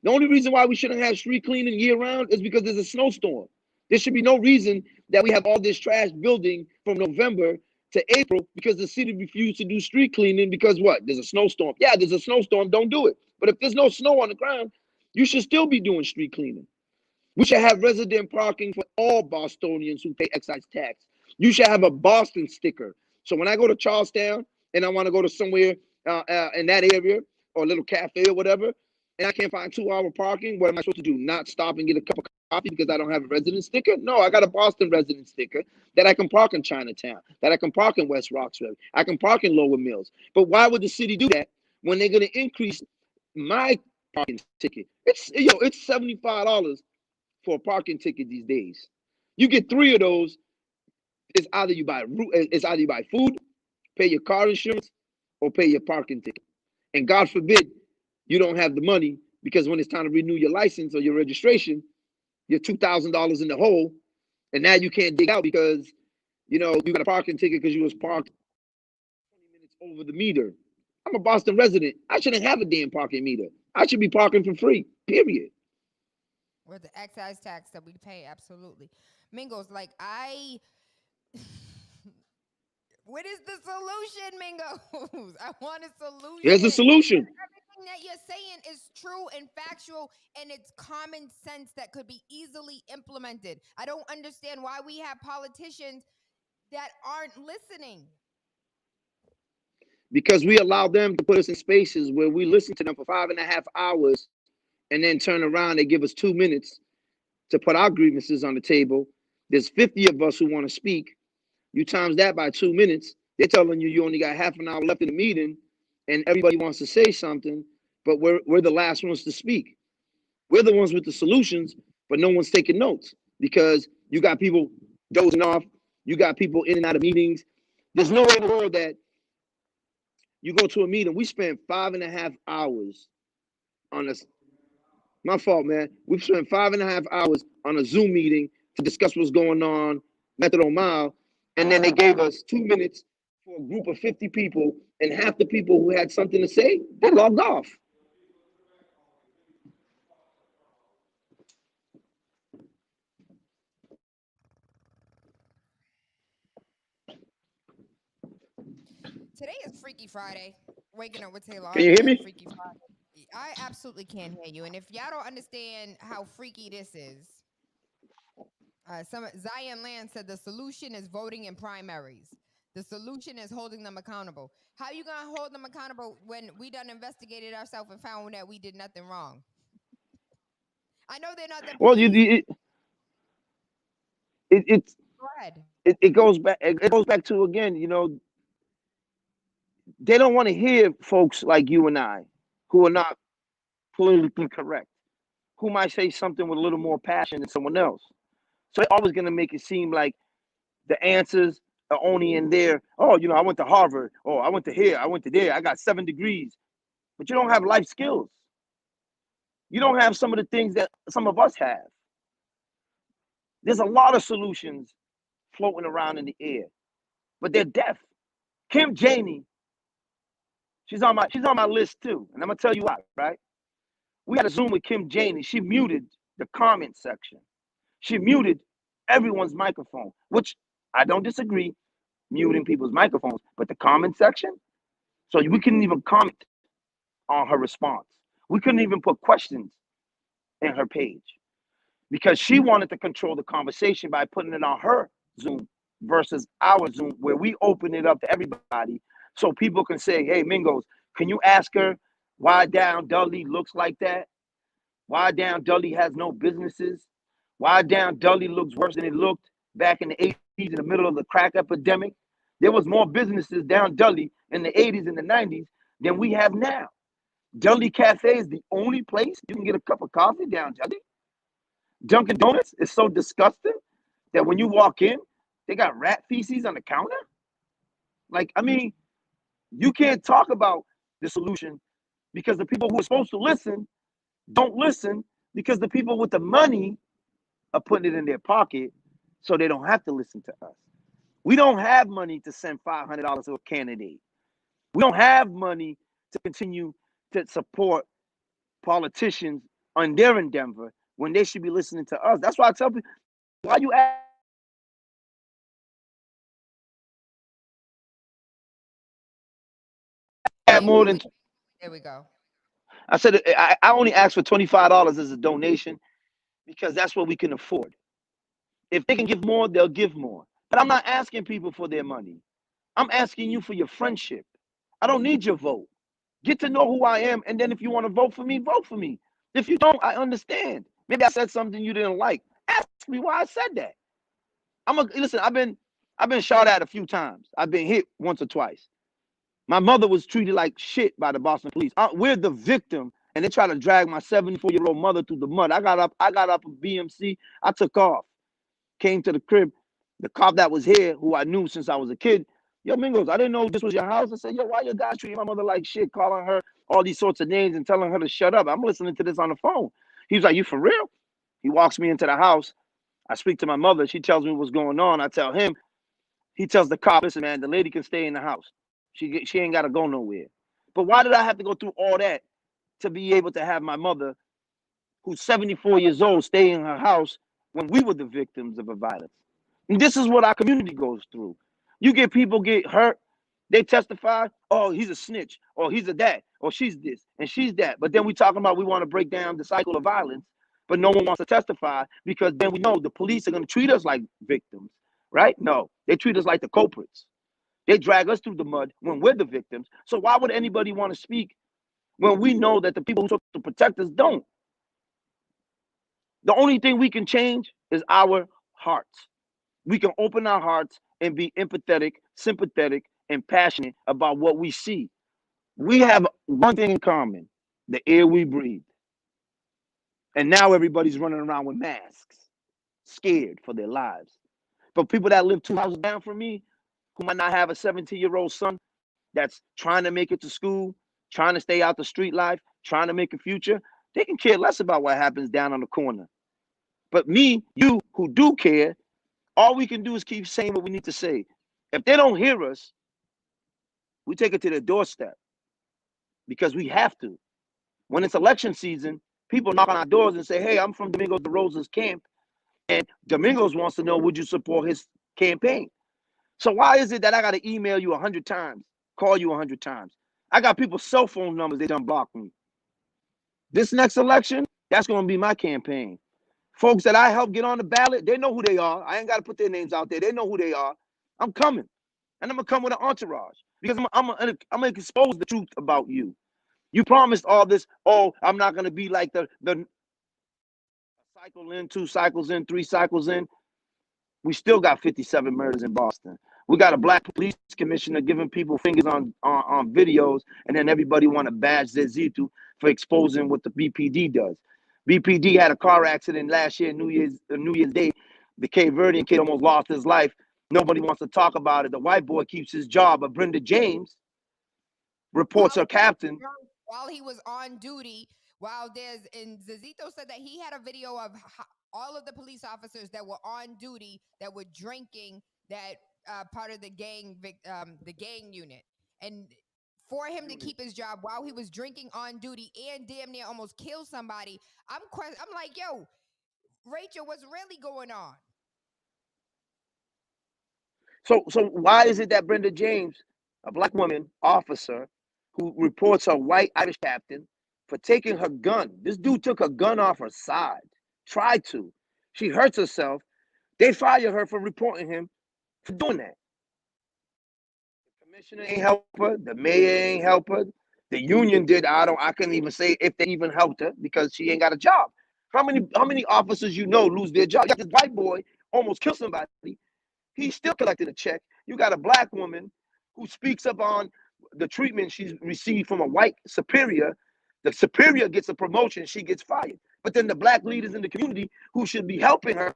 The only reason why we shouldn't have street cleaning year round is because there's a snowstorm. There should be no reason that we have all this trash building from November to April because the city refused to do street cleaning because what? There's a snowstorm. Yeah, there's a snowstorm. Don't do it. But if there's no snow on the ground, you should still be doing street cleaning. We should have resident parking for all Bostonians who pay excise tax. You should have a Boston sticker. So when I go to Charlestown and I want to go to somewhere in that area or a little cafe or whatever, and I can't find 2-hour parking, what am I supposed to do? Not stop and get a cup of coffee because I don't have a resident sticker? No, I got a Boston resident sticker that I can park in Chinatown, that I can park in West Roxbury, I can park in Lower Mills. But why would the city do that when they're going to increase my parking ticket? It's $75 for a parking ticket these days. You get 3 of those. It's either you buy food, pay your car insurance, or pay your parking ticket. And God forbid you don't have the money because when it's time to renew your license or your registration, you're $2,000 in the hole, and now you can't dig out because you got a parking ticket because you was parked 20 minutes over the meter. I'm a Boston resident. I shouldn't have a damn parking meter. I should be parking for free, period. With the excise tax that we pay, absolutely. Mingos, What is the solution, Mingos? I want a solution. Here's the solution. Everything that you're saying is true and factual, and it's common sense that could be easily implemented. I don't understand why we have politicians that aren't listening. Because we allow them to put us in spaces where we listen to them for 5.5 hours and then turn around. They give us 2 minutes to put our grievances on the table. There's 50 of us who want to speak. You times that by 2 minutes. They're telling you only got half an hour left in the meeting and everybody wants to say something, but we're the last ones to speak. We're the ones with the solutions, but no one's taking notes because you got people dozing off. You got people in and out of meetings. There's no way in the world that you go to a meeting. We spent 5.5 hours on this. My fault, man. We've spent 5.5 hours on a Zoom meeting to discuss what's going on, method on mile, and then they gave us 2 minutes for a group of 50 people, and half the people who had something to say, they logged off. Today is Freaky Friday. Waking up with Tayla. Can you hear me? Freaky Friday. I absolutely can't hear you. And if y'all don't understand how freaky this is, Zion Land said the solution is voting in primaries. The solution is holding them accountable. How you gonna hold them accountable when we done investigated ourselves and found that we did nothing wrong? I know they're not the Well, police. Go ahead. It goes back. It goes back to, again, they don't want to hear folks like you and I, who are not politically correct, who might say something with a little more passion than someone else. So they're always going to make it seem like the answers are only in there. Oh, I went to Harvard. Oh, I went to here. I went to there. I got 7 degrees. But you don't have life skills. You don't have some of the things that some of us have. There's a lot of solutions floating around in the air, but they're deaf. Kim Janey, she's on my list too, and I'm gonna tell you why. Right? We had a Zoom with Kim Janey. She muted the comment section. She muted everyone's microphone, which I don't disagree, muting people's microphones, but the comment section. So we couldn't even comment on her response. We couldn't even put questions in her page because she wanted to control the conversation by putting it on her Zoom versus our Zoom, where we open it up to everybody so people can say, hey, Mingos, can you ask her why Down Dudley looks like that? Why Down Dudley has no businesses? Why Down Dudley looks worse than it looked back in the 80s in the middle of the crack epidemic? There was more businesses down Dudley in the 80s and the 90s than we have now. Dudley Cafe is the only place you can get a cup of coffee down Dudley. Dunkin' Donuts is so disgusting that when you walk in, they got rat feces on the counter. Like, I mean, you can't talk about the solution because the people who are supposed to listen don't listen because the people with the money are putting it in their pocket so they don't have to listen to us. We don't have money to send $500 to a candidate. We don't have money to continue to support politicians on their endeavor when they should be listening to us. That's why I tell people, why you add more than... There we go. I said I only asked for $25 as a donation because that's what we can afford. If they can give more, they'll give more. But I'm not asking people for their money. I'm asking you for your friendship. I don't need your vote. Get to know who I am, and then if you want to vote for me, vote for me. If you don't, I understand. Maybe I said something you didn't like. Ask me why I said that. Listen, I've been shot at a few times. I've been hit once or twice. My mother was treated like shit by the Boston police. We're the victim, and they try to drag my 74-year-old mother through the mud. I got up at BMC. I took off, came to the crib. The cop that was here, who I knew since I was a kid, yo, Mingos, I didn't know this was your house. I said, yo, why your guys treating my mother like shit, calling her all these sorts of names and telling her to shut up? I'm listening to this on the phone. He was like, you for real? He walks me into the house. I speak to my mother. She tells me what's going on. I tell him. He tells the cop, listen, man, the lady can stay in the house. She ain't got to go nowhere. But why did I have to go through all that to be able to have my mother, who's 74 years old, stay in her house when we were the victims of a violence? And this is what our community goes through. You get people get hurt, they testify, oh, he's a snitch, or he's a that, or she's this, and she's that. But then we talking about we want to break down the cycle of violence, but no one wants to testify because then we know the police are going to treat us like victims, right? No, they treat us like the culprits. They drag us through the mud when we're the victims. So why would anybody want to speak when we know that the people who are supposed to protect us don't? The only thing we can change is our hearts. We can open our hearts and be empathetic, sympathetic, and passionate about what we see. We have one thing in common: the air we breathe. And now everybody's running around with masks, scared for their lives. But people that live 2 houses down from me, who might not have a 17-year-old son that's trying to make it to school, trying to stay out the street life, trying to make a future, they can care less about what happens down on the corner. But me, you, who do care, all we can do is keep saying what we need to say. If they don't hear us, we take it to their doorstep because we have to. When it's election season, people knock on our doors and say, hey, I'm from Domingos DaRosa's camp, and Domingos wants to know, would you support his campaign? So why is it that I got to email you 100 times, call you 100 times? I got people's cell phone numbers, they done blocked me. This next election, that's going to be my campaign. Folks that I help get on the ballot, they know who they are. I ain't got to put their names out there. They know who they are. I'm coming. And I'm going to come with an entourage because I'm going to expose the truth about you. You promised all this. Oh, I'm not going to be like the cycle in, 2 cycles in, 3 cycles in. We still got 57 murders in Boston. We got a black police commissioner giving people fingers on videos, and then everybody want to bash Zezitu for exposing what the BPD does. BPD had a car accident last year, New Year's Day. The Cape Verdean kid almost lost his life. Nobody wants to talk about it. The white boy keeps his job, but Brenda James reports her captain. While he was on duty, and Zazito said that he had a video of all of the police officers that were on duty that were drinking that part of the gang unit. And for him to keep his job while he was drinking on duty and damn near almost kill somebody, I'm like, yo, Rachel, what's really going on? So why is it that Brenda James, a black woman officer, who reports her white Irish captain for taking her gun? This dude took her gun off her side, tried to. She hurts herself. They fire her for reporting him for doing that. The commissioner ain't help her. The mayor ain't help her. The union did. I couldn't even say if they even helped her because she ain't got a job. How many officers you know lose their job? You got this white boy almost kill somebody. He's still collecting a check. You got a black woman who speaks up on the treatment she's received from a white superior. The superior gets a promotion, she gets fired. But then the black leaders in the community who should be helping her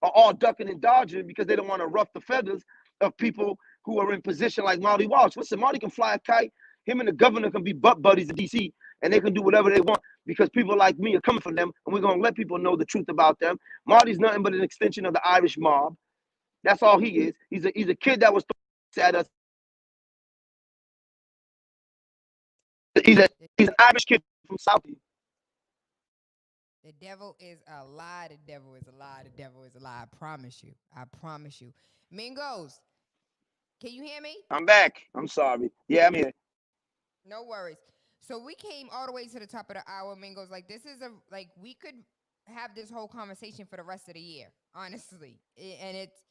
are all ducking and dodging because they don't want to rough the feathers of people who are in position like Marty Walsh. Listen, Marty can fly a kite. Him and the governor can be butt buddies in D.C., and they can do whatever they want because people like me are coming from them, and we're going to let people know the truth about them. Marty's nothing but an extension of the Irish mob. That's all he is. He's a kid that was at us. He's an Irish kid from Southie. The devil is a lie. The devil is a lie. The devil is a lie. I promise you. I promise you. Mingos, can you hear me? I'm back. I'm sorry. Yeah, I'm here. No worries. So we came all the way to the top of the hour, Mingos. Like, this is we could have this whole conversation for the rest of the year, honestly. And it's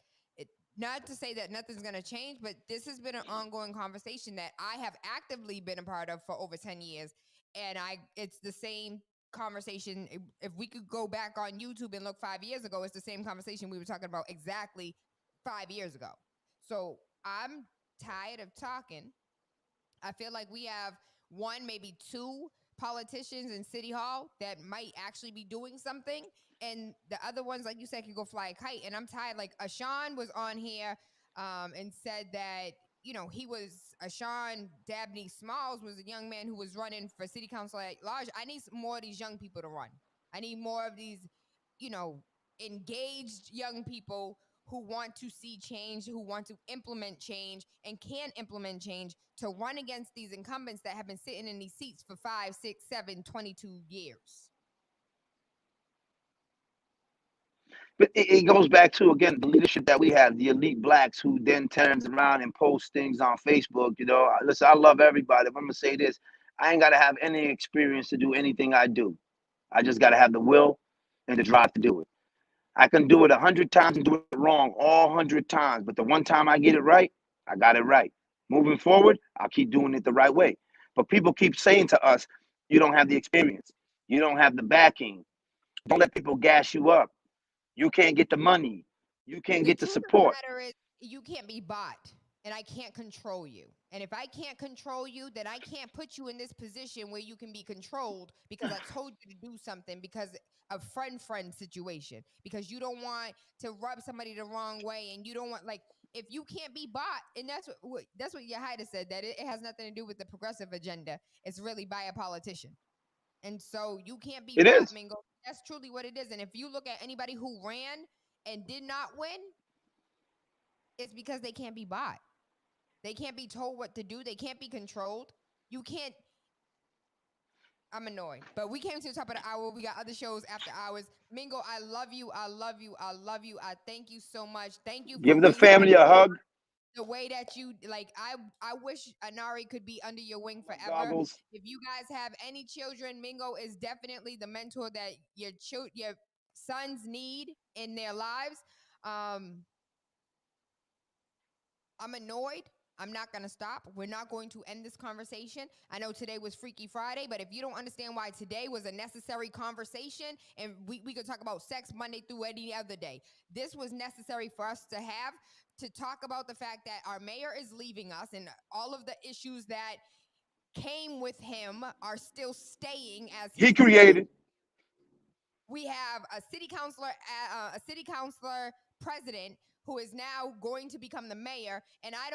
not to say that nothing's going to change, but this has been an ongoing conversation that I have actively been a part of for over 10 years. And it's the same conversation. If we could go back on YouTube and look 5 years ago, it's the same conversation we were talking about exactly 5 years ago. So I'm tired of talking. I feel like we have one, maybe 2 politicians in City Hall that might actually be doing something. And the other ones, like you said, can go fly a kite. And I'm tired. Like, Ashawn was on here and said that, Ashawn Dabney Smalls was a young man who was running for city council at large. I need more of these young people to run. I need more of these, engaged young people who want to see change, who want to implement change and can implement change to run against these incumbents that have been sitting in these seats for 5, 6, 7, 22 years. But it goes back to, again, the leadership that we have, the elite blacks who then turns around and posts things on Facebook. You know, listen, I love everybody. But I'm gonna say this: I ain't gotta have any experience to do anything I do. I just gotta have the will and the drive to do it. I can do it 100 times and do it wrong all 100 times, but the one time I get it right, I got it right. Moving forward, I'll keep doing it the right way. But people keep saying to us, "You don't have the experience. You don't have the backing. Don't let people gas you up. You can't get the money. You can't The get the truth of the support." matter is, you can't be bought, and I can't control you. And if I can't control you, then I can't put you in this position where you can be controlled because I told you to do something because a friend situation, because you don't want to rub somebody the wrong way, and you don't want, like, if you can't be bought, and that's what Yahida said, that it has nothing to do with the progressive agenda. It's really by a politician. And so you can't be It bought, is. Mingo. That's truly what it is. And if you look at anybody who ran and did not win, it's because they can't be bought. They can't be told what to do. They can't be controlled. You can't. I'm annoyed. But we came to the top of the hour. We got other shows after hours. Mingo, I love you. I love you. I love you. I thank you so much. Thank you for Give the raising family a hug. the way that you, like, I wish Anari could be under your wing forever. Goggles. If you guys have any children, Mingo is definitely the mentor that your sons need in their lives. Um, I'm annoyed. I'm not going to stop. We're not going to end this conversation. I know today was Freaky Friday, but if you don't understand why today was a necessary conversation, and we could talk about sex Monday through any other day, this was necessary for us to talk about the fact that our mayor is leaving us, and all of the issues that came with him are still staying as He he's leaving. created. We have a city councilor president who is now going to become the mayor, and I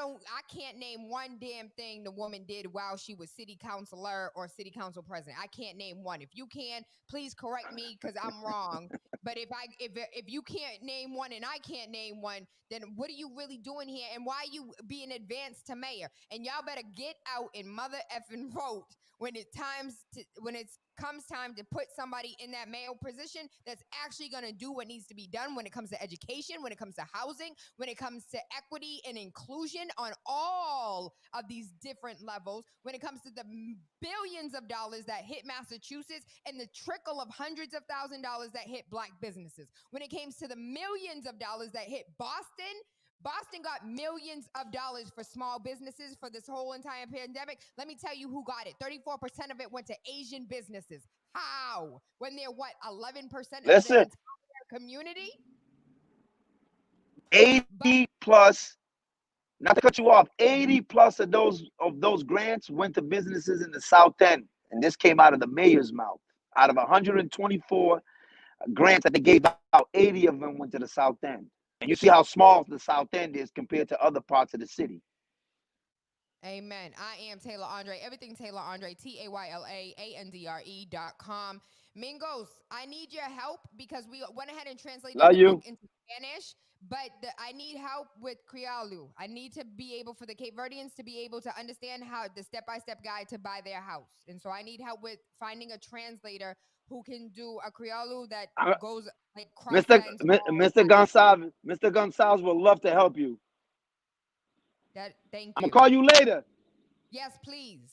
can't name one damn thing the woman did while she was city councilor or city council president. I can't name one. If you can, please correct me because I'm wrong. But if you can't name one and I can't name one, then what are you really doing here? And why you being advanced to mayor? And y'all better get out and mother effing vote when it comes time to put somebody in that mayor position that's actually going to do what needs to be done when it comes to education, when it comes to housing, when it comes to equity and inclusion on all of these different levels, when it comes to the billions of dollars that hit Massachusetts and the trickle of hundreds of $1,000s that hit Black businesses, when it comes to the millions of dollars that hit Boston. Boston got millions of dollars for small businesses for this whole entire pandemic. Let me tell you who got it. 34% of it went to Asian businesses. How? When they're 11% of the Listen, entire community? 80 plus, not to cut you off, 80 plus of those grants went to businesses in the South End. And this came out of the mayor's mouth. Out of 124 grants that they gave out, 80 of them went to the South End. And you see how small the South End is compared to other parts of the city. Amen. I am Tayla Andre. Everything Tayla Andre, TaylaAndre.com. Mingos, I need your help because we went ahead and translated Love the you. book into Spanish, but I need help with Criollo. I need to be able for the Cape Verdeans to be able to understand how the step-by-step guide to buy their house. And so I need help with finding a translator who can do a Criollo that goes like cross-lines. Mr. Gonzalez will love to help you. Thank I'm you. gonna call you later. Yes, please.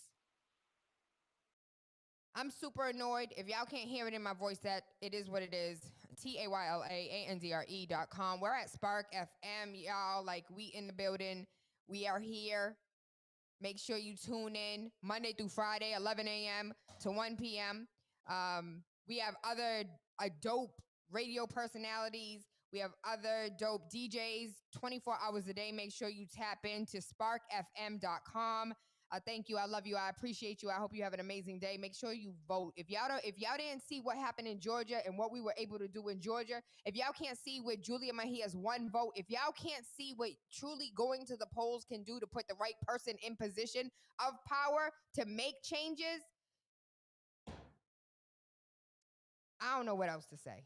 I'm super annoyed. If y'all can't hear it in my voice, that it is what it is. TaylaAndre.com. We're at Spark FM, y'all. Like, we in the building. We are here. Make sure you tune in Monday through Friday, 11 a.m. to 1 p.m. We have other dope radio personalities. We have other dope DJs 24 hours a day. Make sure you tap into sparkfm.com. Thank you. I love you. I appreciate you. I hope you have an amazing day. Make sure you vote. If y'all didn't see what happened in Georgia and what we were able to do in Georgia, if y'all can't see what Julia Mejia's one vote, if y'all can't see what truly going to the polls can do to put the right person in position of power to make changes, I don't know what else to say.